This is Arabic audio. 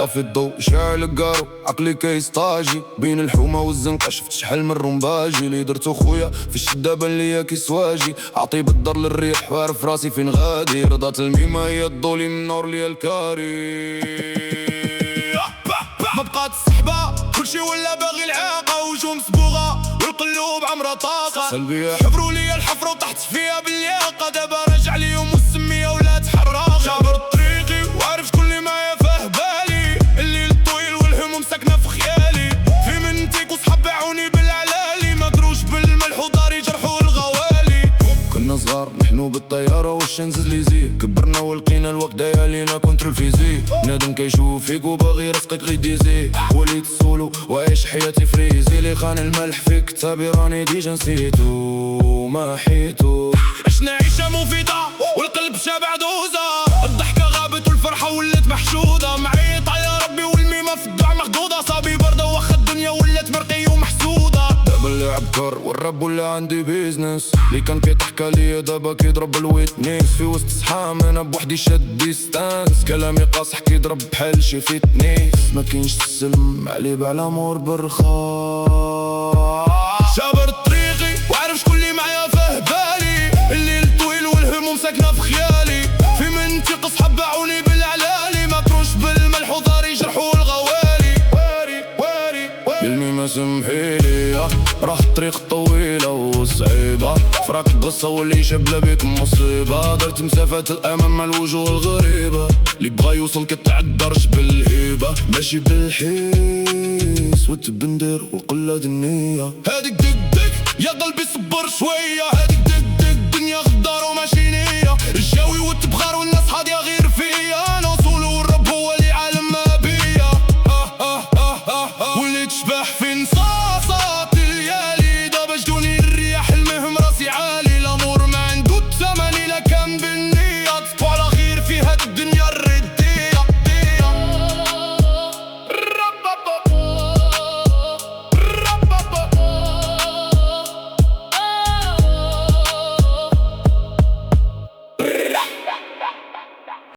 طفي الضوء شاعل القارو عقلي كيستاجي بين الحومة والزنقة شفت شحال من رمباجي اللي درتو خويا في الشدة بان ليا كيسواجي عطي بالدار للريح وعارف راسي فين غادي رضات الميمة هي الضولي من نور ليا الكاري ما بقات الصحبة كلشي ولا باغي العاقة وجو مسبوغة والقلوب عمرها طاقة سلبية حفروا ليا الحفرة وطحت فيها باللياقة دابا راجع ليهم والسمية ولات حراقة جابر طريقي وعارف كل اللي معايا فاه بالي الليل الطويل والهموم ساكنة في خيالي في منتيك وصحاب باعوني بالعلالي ما دروش بالملح وداري جرحوا الغوالي كنا صغار نحنو بالطيارة والشنز ليزي كبرنا ولقينا الوقت دايا لينا كونترول فيزي نادم كيشوف فيك وباغي رزقك غير ديزي وليت سولو وعيش حياتي فريزي لي خان الملح في كتابي راني ديجا نسيتو ما حيتو عشنا عيشة مفيدة والقلب شابع دوزة الضحكة غابت والفرحة ولات محشودة معيط على ربي والميمة في الدعاء مخدودة صابي بردة واخا الدنيا ولات مرقية ومحسودة دابا اللعب كار والرب ولا عندي بيزنس اللي كان كيضحك عليا دابا كيضرب الويتنيس في وسط صحام انا بوحدي شاد ديستانس كلامي قاصح كيضرب بحال شي فيتنيس ما كاينش السلم علي بعلامور برخا جابر طريقي وعارف شكون اللي معايا فاه بالي الليل طويل والهموم ساكنة في خيالي في منطقة صحاب باعوني بالعلالي ما كروش بالملح وداري جرحوا الغوالي واري واري واري بالميمة سمحيلي راح الطريق طويلة وصعيبة فراك القصة واللي شبلة بيك مصيبة درت مسافات الأمام مع الوجوه الغريبة اللي بغا يوصل كتعدرش بالهيبة ماشي بالحيس والتبندر والقلة النية هاديك دك دك يا قلبي صبر شوية هاديك دك دك دنيا غدار وماشي